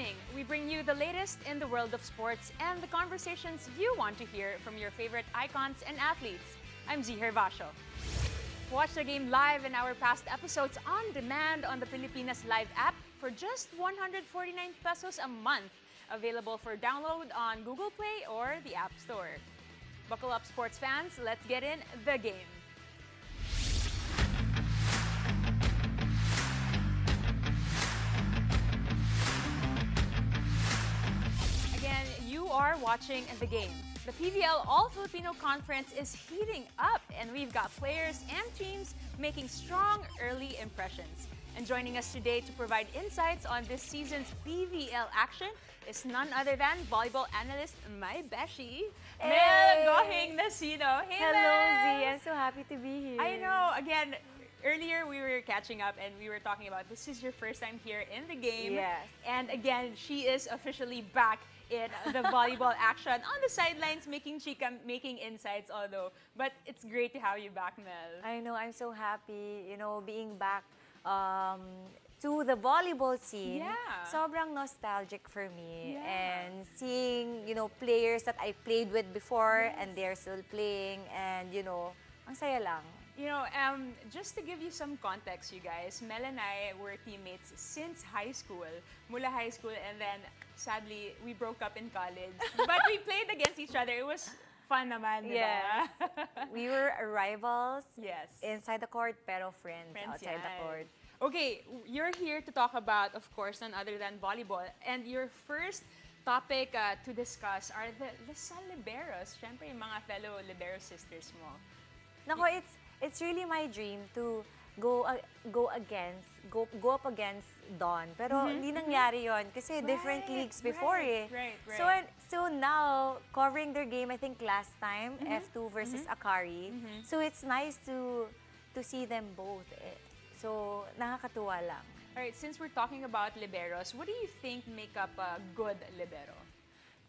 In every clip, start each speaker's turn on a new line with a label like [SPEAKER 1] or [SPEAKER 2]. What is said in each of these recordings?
[SPEAKER 1] evening, we bring you the latest in the world of sports and the conversations you want to hear from your favorite icons and athletes. I'm Ziher Vasho. Watch the game live in our past episodes on demand on the Pilipinas Live app for just 149 pesos a month. Available for download on Google Play or the App Store. Buckle up, sports fans. Let's get in the game. Again, you are watching the game. The PVL All-Filipino Conference is heating up, and we've got players and teams making strong early impressions. And joining us today to provide insights on this season's PVL action is none other than volleyball analyst my Beshi, Mel Gohing Nasino. Hey,
[SPEAKER 2] Hello,
[SPEAKER 1] Mel!
[SPEAKER 2] Z. I'm so happy to be here.
[SPEAKER 1] I know. Again, earlier we were catching up and we were talking about this is your first time here in the game.
[SPEAKER 2] Yes.
[SPEAKER 1] And again, she is officially back in the volleyball action on the sidelines, making chika, making insights, although. But it's great to have you back, Mel.
[SPEAKER 2] I know. I'm so happy, being back to the volleyball scene.
[SPEAKER 1] Yeah.
[SPEAKER 2] Sobrang nostalgic for me.
[SPEAKER 1] Yeah.
[SPEAKER 2] And seeing, players that I played with before and they're still playing and, ang saya lang.
[SPEAKER 1] Just to give you some context, you guys, Mel and I were teammates since high school, mula high school, and then sadly, we broke up in college. But we played against each other. It was fun naman, di ba?
[SPEAKER 2] Yes. We were rivals
[SPEAKER 1] Yes.
[SPEAKER 2] inside the court, pero friends outside
[SPEAKER 1] yan.
[SPEAKER 2] the court.
[SPEAKER 1] Okay, you're here to talk about, of course, none other than volleyball. And your first topic to discuss are the Lasal Liberos. Siyempre, yung mga fellow Libero sisters mo.
[SPEAKER 2] Nako, it's really my dream to go up against Dawn. Pero hindi nangyari yon kasi different leagues before
[SPEAKER 1] right.
[SPEAKER 2] So now covering their game, I think last time F2 versus Akari. So it's nice to see them both. So nakakatuwa lang.
[SPEAKER 1] All right, since we're talking about liberos, what do you think make up a good libero?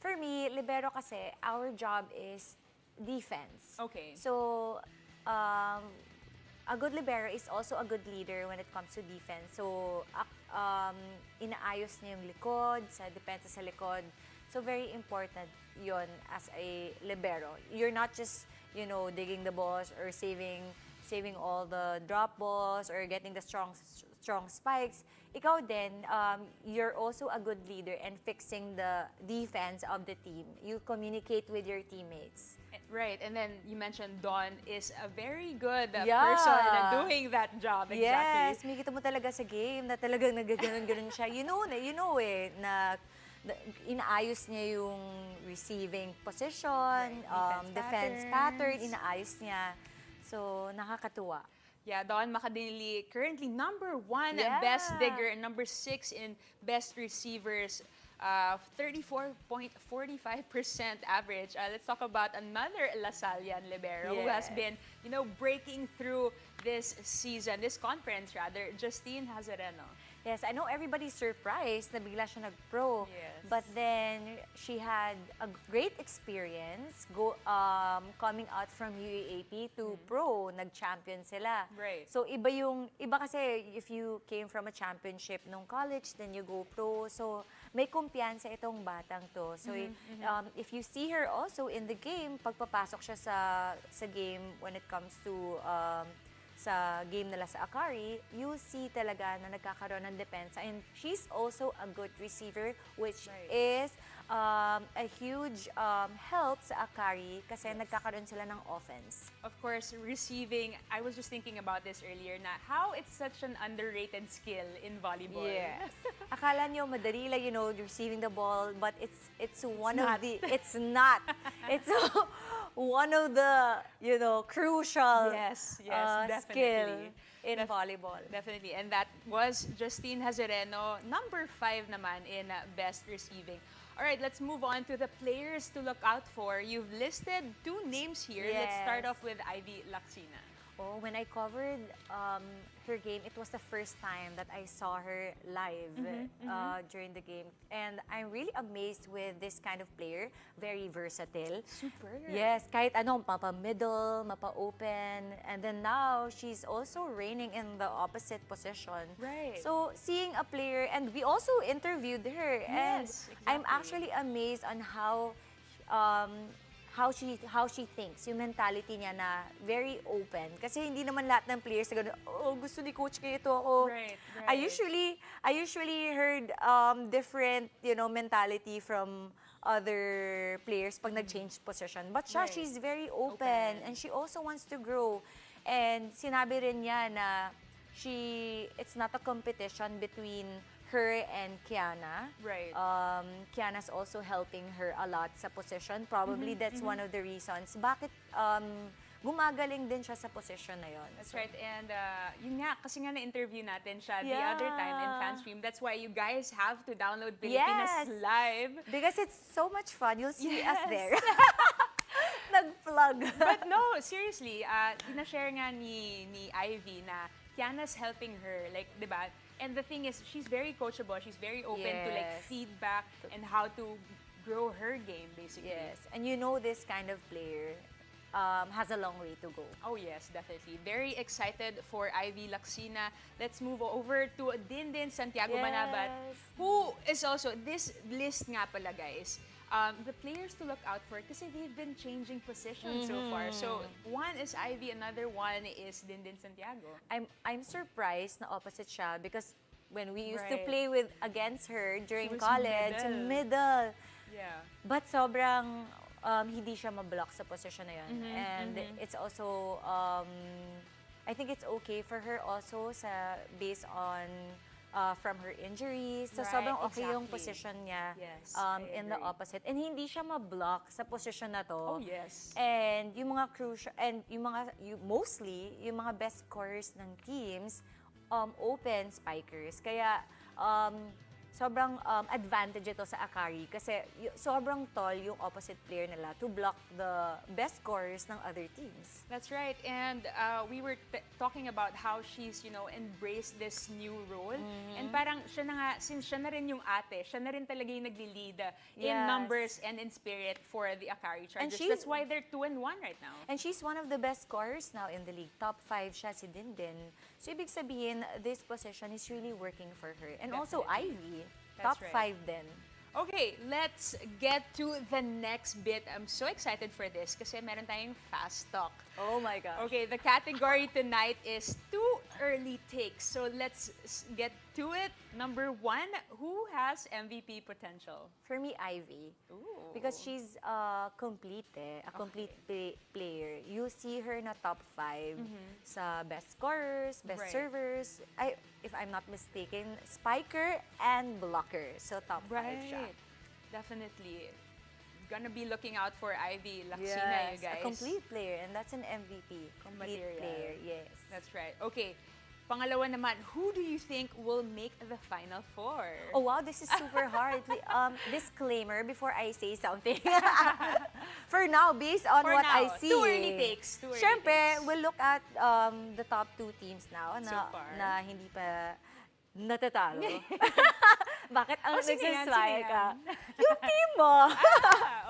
[SPEAKER 2] For me, libero kasi our job is defense.
[SPEAKER 1] Okay.
[SPEAKER 2] So, a good libero is also a good leader when it comes to defense. So, inaayos niya yung likod, sa depensa sa likod. So, very important yon as a libero. You're not just, digging the balls or saving all the drop balls or getting the strong spikes. Ikaw din, you're also a good leader and fixing the defense of the team. You communicate with your teammates.
[SPEAKER 1] Right, and then you mentioned Dawn is a very good
[SPEAKER 2] Yeah.
[SPEAKER 1] person at doing that job. Exactly.
[SPEAKER 2] Yes, makikita mo talaga sa game na talagang nagaganon-ganon siya. You know na inaayos niya yung receiving position, defense pattern, inaayos niya. So, nakakatuwa.
[SPEAKER 1] Yeah, Dawn Macadinili, currently number 1
[SPEAKER 2] Yeah.
[SPEAKER 1] best digger and number 6 in best receivers. 34.45% average. Let's talk about another Lasallian libero who has
[SPEAKER 2] Yes.
[SPEAKER 1] been, breaking through this season, this conference rather, Justine Hazareno.
[SPEAKER 2] Yes, I know everybody's surprised na bigla siya nag-pro.
[SPEAKER 1] Yes.
[SPEAKER 2] But then, she had a great experience coming out from UAAP to pro. Nag-champion sila.
[SPEAKER 1] Right.
[SPEAKER 2] So, iba kasi if you came from a championship nung college, then you go pro. So, may kumpiyansa itong batang to. So, if you see her also in the game, pagpapasok siya sa game when it comes to sa game nila sa Akari, you see talaga na nagkakaroon ng depensa. And she's also a good receiver, which is a huge help sa Akari kasi nagkakaroon sila ng offense.
[SPEAKER 1] Of course, receiving, I was just thinking about this earlier na how it's such an underrated skill in volleyball.
[SPEAKER 2] Yes. Akala nyo madali lang, receiving the ball, but it's one
[SPEAKER 1] not.
[SPEAKER 2] it's not. It's one of the, crucial
[SPEAKER 1] Yes,
[SPEAKER 2] skill
[SPEAKER 1] definitely.
[SPEAKER 2] in volleyball.
[SPEAKER 1] Definitely. And that was Justine Hazareno, number 5 naman in best receiving. All right, let's move on to the players to look out for. You've listed 2 names here. Let's start
[SPEAKER 2] Yes.
[SPEAKER 1] off with Ivy Laksina.
[SPEAKER 2] Oh, when I covered her game, it was the first time that I saw her live during the game. And I'm really amazed with this kind of player. Very versatile.
[SPEAKER 1] Super.
[SPEAKER 2] Yes, kahit ano, mapa-middle, mapa-open. And then now, she's also reigning in the opposite position.
[SPEAKER 1] Right.
[SPEAKER 2] So, seeing a player, and we also interviewed her. And
[SPEAKER 1] Yes,
[SPEAKER 2] I'm
[SPEAKER 1] exactly.
[SPEAKER 2] actually amazed on how she thinks, yung mentality niya na very open. Kasi hindi naman lahat ng players na gano'n, oh, gusto ni coach kaya ito ako.
[SPEAKER 1] Right,
[SPEAKER 2] I
[SPEAKER 1] right.
[SPEAKER 2] usually heard different, mentality from other players pag nag-change position. But siya,
[SPEAKER 1] Right.
[SPEAKER 2] she's very
[SPEAKER 1] Open.
[SPEAKER 2] open and she also wants to grow. And sinabi rin niya na it's not a competition between her and Kiana.
[SPEAKER 1] Right.
[SPEAKER 2] Kiana's also helping her a lot sa position. Probably that's one of the reasons bakit gumagaling din siya sa position na yon.
[SPEAKER 1] That's right. And yun nga, kasi nga na-interview natin siya the
[SPEAKER 2] Yeah.
[SPEAKER 1] other time in Fanstream. That's why you guys have to download Pilipinas
[SPEAKER 2] Yes.
[SPEAKER 1] Live.
[SPEAKER 2] Because it's so much fun. You'll see us
[SPEAKER 1] Yes.
[SPEAKER 2] there. Nag-plug.
[SPEAKER 1] But no, seriously, na-share nga ni Ivy na Kiana's helping her, like, di ba? And the thing is, she's very coachable. She's very open to like
[SPEAKER 2] Yes.
[SPEAKER 1] feedback and how to grow her game, basically.
[SPEAKER 2] Yes. And this kind of player has a long way to go.
[SPEAKER 1] Oh yes, definitely. Very excited for Ivy Lacsina. Let's move over to Dindin Santiago Manabat,
[SPEAKER 2] Yes.
[SPEAKER 1] who is also, this list nga pala guys, the players to look out for kasi they've been changing positions so far. So one is Ivy, another one is Dindin Santiago.
[SPEAKER 2] I'm surprised na opposite siya because when we used to
[SPEAKER 1] Right.
[SPEAKER 2] play against her during
[SPEAKER 1] was
[SPEAKER 2] college, middle.
[SPEAKER 1] Yeah.
[SPEAKER 2] But sobrang hindi siya ma-block sa position na yun. And it's also, I think it's okay for her also based on from her injuries. So
[SPEAKER 1] Right,
[SPEAKER 2] sobrang okay yung
[SPEAKER 1] exactly.
[SPEAKER 2] position niya
[SPEAKER 1] Yes, I
[SPEAKER 2] in the
[SPEAKER 1] agree.
[SPEAKER 2] opposite. And hindi siya ma-block sa position na to.
[SPEAKER 1] Oh yes.
[SPEAKER 2] And yung mga crucial, and mostly, yung mga best scorers ng teams, open spikers. Kaya, sobrang advantage ito sa Akari kasi sobrang tall yung opposite player nila to block the best scorers ng other teams.
[SPEAKER 1] That's right. And we were talking about how she's, embraced this new role. And parang siya na nga, since siya na rin yung ate, siya na rin talaga yung nagli-lead in
[SPEAKER 2] Yes.
[SPEAKER 1] numbers and in spirit for the Akari Chargers.
[SPEAKER 2] she's-
[SPEAKER 1] That's why they're 2-1 right now.
[SPEAKER 2] And she's one of the best scorers now in the league. Top 5 siya si Dindin. So ibig sabihin, this position is really working for her. And also Ivy,
[SPEAKER 1] That's
[SPEAKER 2] top
[SPEAKER 1] right.
[SPEAKER 2] 5 din.
[SPEAKER 1] Okay, let's get to the next bit. I'm so excited for this kasi meron tayong fast talk.
[SPEAKER 2] Oh my gosh.
[SPEAKER 1] Okay, the category tonight is too early takes. So let's get to it. Number 1, who has MVP potential?
[SPEAKER 2] For me, Ivy.
[SPEAKER 1] Ooh.
[SPEAKER 2] Because she's a complete player. You see her na top 5 sa best scorers, best
[SPEAKER 1] Right.
[SPEAKER 2] servers. If I'm not mistaken, spiker and blocker. So top 5 siya.
[SPEAKER 1] Definitely. Gonna be looking out for Ivy Lacsina, you guys.
[SPEAKER 2] a complete player, and that's an MVP. Complete
[SPEAKER 1] Material.
[SPEAKER 2] player, yes.
[SPEAKER 1] That's right. Okay. Pangalawa naman, who do you think will make the Final Four?
[SPEAKER 2] Oh wow, this is super hard. Disclaimer before I say something. For now, based on
[SPEAKER 1] For
[SPEAKER 2] what
[SPEAKER 1] now,
[SPEAKER 2] I see.
[SPEAKER 1] too early takes, too early
[SPEAKER 2] Syempre,
[SPEAKER 1] takes.
[SPEAKER 2] we'll look at the top 2 teams now
[SPEAKER 1] So far.
[SPEAKER 2] na hindi pa natatalo. Bakit ang
[SPEAKER 1] Sige yan,
[SPEAKER 2] nagsasway
[SPEAKER 1] sige
[SPEAKER 2] ka?
[SPEAKER 1] yan.
[SPEAKER 2] Yung team mo!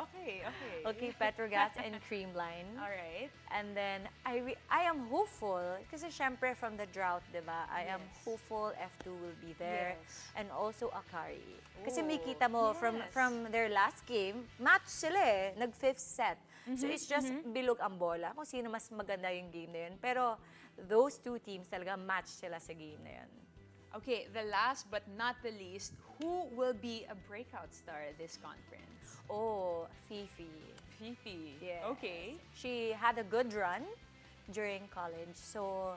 [SPEAKER 1] Okay.
[SPEAKER 2] Okay, Petrogas and Creamline.
[SPEAKER 1] All right.
[SPEAKER 2] And then, I am hopeful, kasi syempre from the drought, di ba? I am
[SPEAKER 1] Yes.
[SPEAKER 2] hopeful F2 will be there.
[SPEAKER 1] Yes.
[SPEAKER 2] And also Akari. Kasi
[SPEAKER 1] Ooh,
[SPEAKER 2] may kita mo,
[SPEAKER 1] yes.
[SPEAKER 2] from their last game, match sila eh, nag-5th set. So it's just bilog ang bola, kung sino mas maganda yung game na yun. Pero those 2 teams talaga match sila sa game na yun.
[SPEAKER 1] Okay, the last but not the least, who will be a breakout star this conference?
[SPEAKER 2] Oh, Fifi.
[SPEAKER 1] Fifi.
[SPEAKER 2] Yes.
[SPEAKER 1] Okay.
[SPEAKER 2] She had a good run during college. So,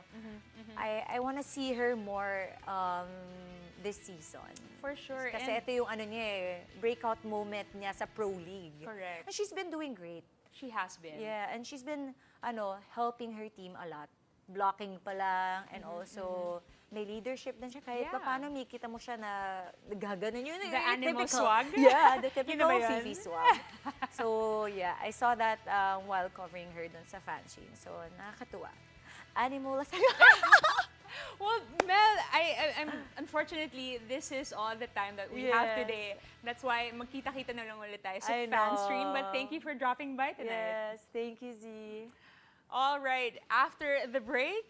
[SPEAKER 2] I want to see her more this season.
[SPEAKER 1] For sure.
[SPEAKER 2] Kasi
[SPEAKER 1] And
[SPEAKER 2] ito yung breakout moment niya sa Pro League.
[SPEAKER 1] Correct.
[SPEAKER 2] And she's been doing great.
[SPEAKER 1] she has been.
[SPEAKER 2] Yeah, and she's been helping her team a lot. Blocking pa lang, and also may leadership din siya. Kahit
[SPEAKER 1] Yeah.
[SPEAKER 2] pa paano, may kita mo siya na gaganon yun.
[SPEAKER 1] The
[SPEAKER 2] yung
[SPEAKER 1] animal
[SPEAKER 2] typical-
[SPEAKER 1] swag?
[SPEAKER 2] Yeah, the
[SPEAKER 1] Yun na
[SPEAKER 2] typical
[SPEAKER 1] ba yun?
[SPEAKER 2] Fifi swag. So, yeah, I saw that while covering her dun sa fan stream. So, nakakatuwa. Animal.
[SPEAKER 1] Well, Mel, I'm unfortunately, this is all the time that we have
[SPEAKER 2] Yes.
[SPEAKER 1] today. That's why magkita-kita na lang ulit tayo sa
[SPEAKER 2] I
[SPEAKER 1] fan
[SPEAKER 2] know.
[SPEAKER 1] stream. But thank you for dropping by tonight.
[SPEAKER 2] Yes, thank you, Z.
[SPEAKER 1] All right, after the break,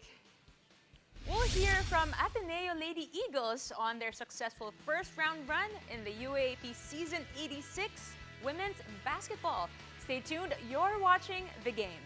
[SPEAKER 1] we'll hear from Ateneo Lady Eagles on their successful first round run in the UAAP Season 86 Women's Basketball. Stay tuned, you're watching The Game.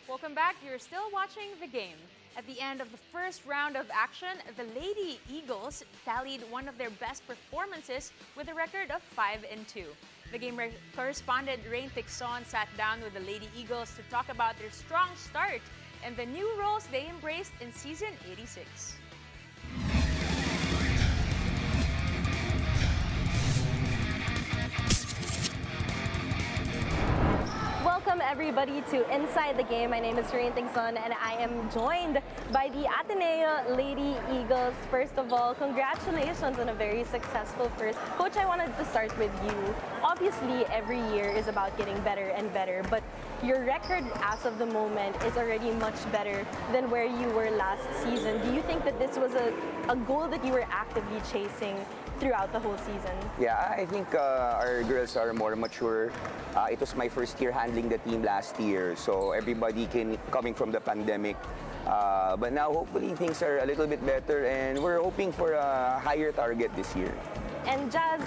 [SPEAKER 1] Welcome back. You're still watching The Game. At the end of the first round of action, the Lady Eagles tallied one of their best performances with a record of 5-2. The Game correspondent Rain Tixon sat down with the Lady Eagles to talk about their strong start and the new roles they embraced in Season 86.
[SPEAKER 3] Welcome everybody to Inside the Game. My name is Rain Tingson and I am joined by the Ateneo Lady Eagles. First of all, congratulations on a very successful first. Coach, I wanted to start with you. Obviously, every year is about getting better and better, but your record as of the moment is already much better than where you were last season. Do you think that this was a goal that you were actively chasing throughout the whole season?
[SPEAKER 4] Yeah, I think our girls are more mature. It was my first year handling the team last year, so everybody coming from the pandemic. But now hopefully things are a little bit better and we're hoping for a higher target this year.
[SPEAKER 3] And Jazz,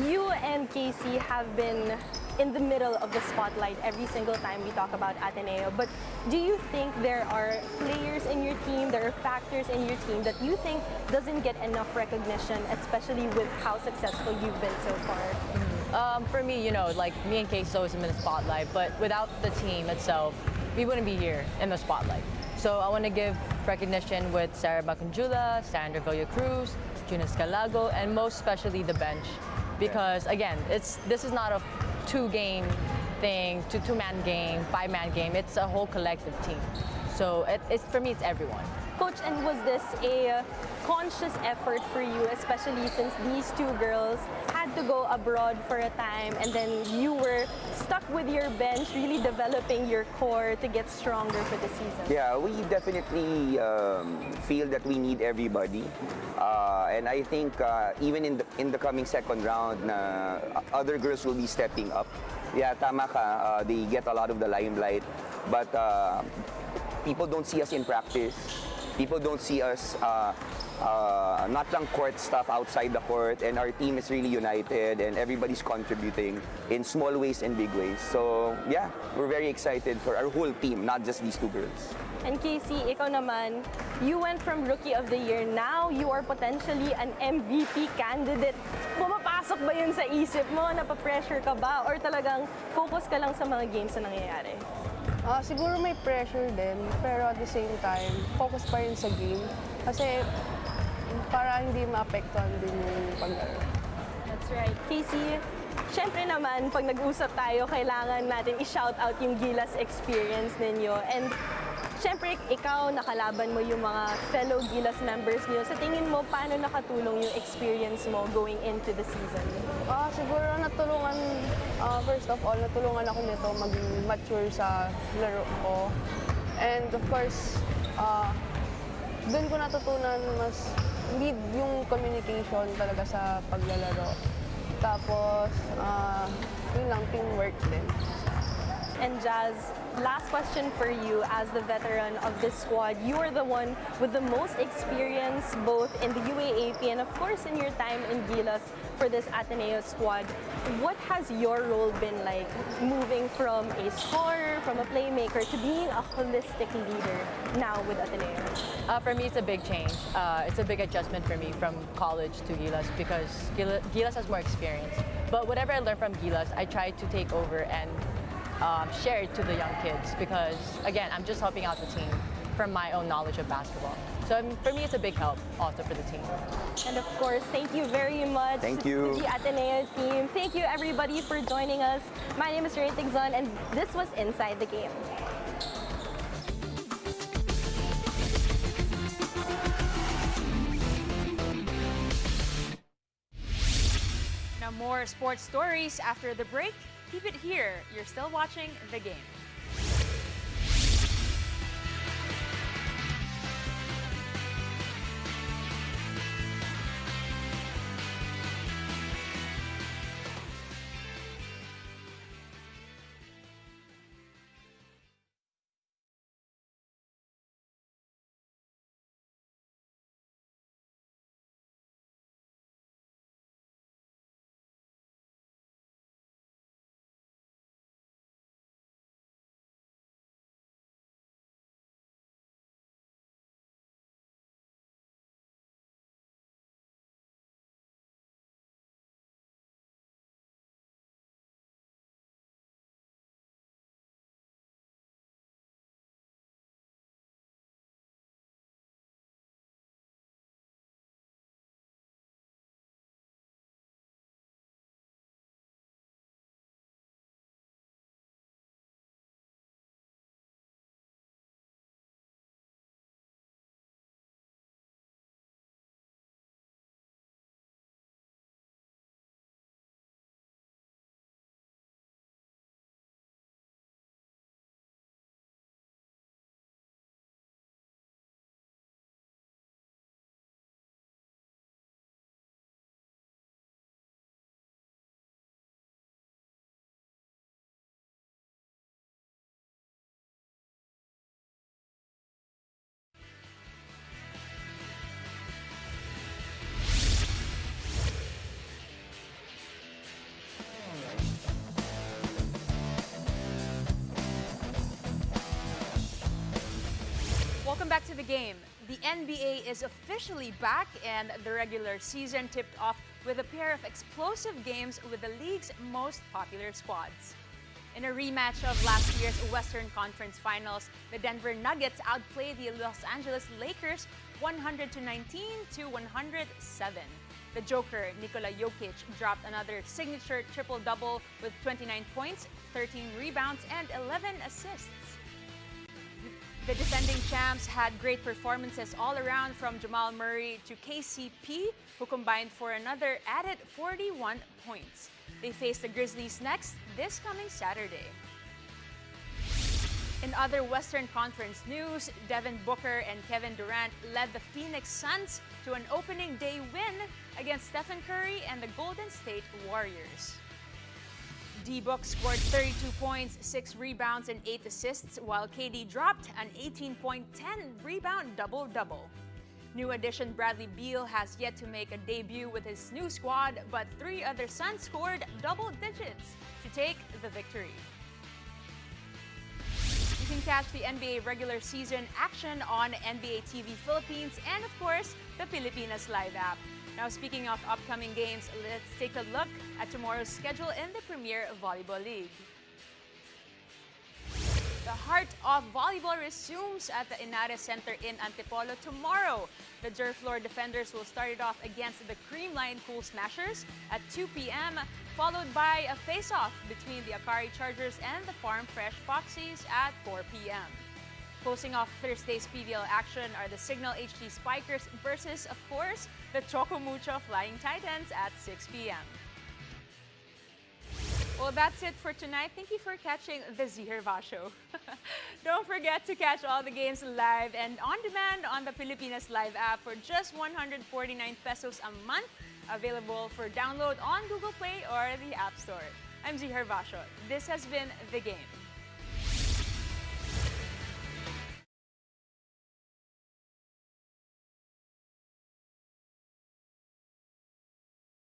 [SPEAKER 3] you and Casey have been in the middle of the spotlight every single time we talk about Ateneo. But do you think there are players in your team, there are factors in your team that you think doesn't get enough recognition, especially with how successful you've been so far?
[SPEAKER 5] For me, you know, like me and Casey always been in the spotlight, but without the team itself, we wouldn't be here in the spotlight. So I want to give recognition with Sarah Bacunjula, Sandra Villacruz, Juna Scalago, and most especially the bench. Because again, this is not a two-game thing, two-man game, five-man game. It's a whole collective team. So it's for me, it's everyone.
[SPEAKER 3] Coach, and was this a conscious effort for you, especially since these two girls had to go abroad for a time and then you were stuck with your bench, really developing your core to get stronger for the season?
[SPEAKER 4] Yeah, we definitely feel that we need everybody. And I think even in the coming second round, other girls will be stepping up. Yeah, tama ka, they get a lot of the limelight. But people don't see us in practice. People don't see us not lang court stuff outside the court, and our team is really united and everybody's contributing in small ways and big ways. So yeah, we're very excited for our whole team, not just these two girls.
[SPEAKER 3] And Casey, ikaw naman, you went from Rookie of the Year. Now you are potentially an MVP candidate. Pumapasok ba yun sa isip mo? Napapressure ka ba? Or talagang focus ka lang sa mga games na nangyayari?
[SPEAKER 6] Siguro may pressure din, pero at the same time, focus pa rin sa game. Kasi para hindi maapektuhan din yung paglaro.
[SPEAKER 3] That's right. Casey, syempre naman, pag nag-usap tayo, kailangan natin i-shout out yung Gilas experience ninyo. And syempre, ikaw, nakalaban mo yung mga fellow Gilas members niyo. Sa tingin mo, paano nakatulong yung experience mo going into the season?
[SPEAKER 6] Siguro natulungan, first of all, natulungan ako nito maging mature sa laro ko. And of course, doon ko natutunan mas need yung communication talaga sa paglalaro. Tapos, yun lang, teamwork din.
[SPEAKER 3] And Jazz, last question for you as the veteran of this squad. You are the one with the most experience both in the UAAP and of course in your time in Gilas for this Ateneo squad. What has your role been like moving from a scorer, from a playmaker to being a holistic leader now with Ateneo?
[SPEAKER 5] For me, it's a big change. It's a big adjustment for me from college to Gilas because Gilas has more experience. But whatever I learned from Gilas, I try to take over and share it to the young kids because, again, I'm just helping out the team from my own knowledge of basketball. So for me, it's a big help also for the team.
[SPEAKER 3] And of course, thank you very much
[SPEAKER 4] Thank
[SPEAKER 3] to
[SPEAKER 4] you.
[SPEAKER 3] the Ateneo team. Thank you everybody for joining us. My name is Rain Tigzon and this was Inside the Game.
[SPEAKER 1] Now more sports stories after the break. Keep it here. You're still watching The Game. Welcome back to The Game. The NBA is officially back and the regular season tipped off with a pair of explosive games with the league's most popular squads. In a rematch of last year's Western Conference Finals, the Denver Nuggets outplayed the Los Angeles Lakers 119 to 107. The Joker, Nikola Jokic, dropped another signature triple-double with 29 points, 13 rebounds, and 11 assists. The defending champs had great performances all around from Jamal Murray to KCP, who combined for another added 41 points. They face the Grizzlies next this coming Saturday. In other Western Conference news, Devin Booker and Kevin Durant led the Phoenix Suns to an opening day win against Stephen Curry and the Golden State Warriors. D-Book scored 32 points, 6 rebounds, and 8 assists, while KD dropped an 18-point, 10-rebound double-double. New addition Bradley Beal has yet to make a debut with his new squad, but 3 other Suns scored double digits to take the victory. You can catch the NBA regular season action on NBA TV Philippines and, of course, the Pilipinas Live app. Now, speaking of upcoming games, let's take a look at tomorrow's schedule in the Premier Volleyball League. The heart of volleyball resumes at the Inares Center in Antipolo tomorrow. The Durflor defenders will start it off against the Creamline Cool Smashers at 2 p.m., followed by a face-off between the Akari Chargers and the Farm Fresh Foxies at 4 p.m. Closing off Thursday's PBL action are the Signal HT Spikers versus, of course, the Choco Mucho Flying Titans at 6 p.m. Well, that's it for tonight. Thank you for catching the Ziherva Show. Don't forget to catch all the games live and on demand on the Pilipinas Live app for just 149 pesos a month. Available for download on Google Play or the App Store. I'm Ziherva Show. This has been The Game.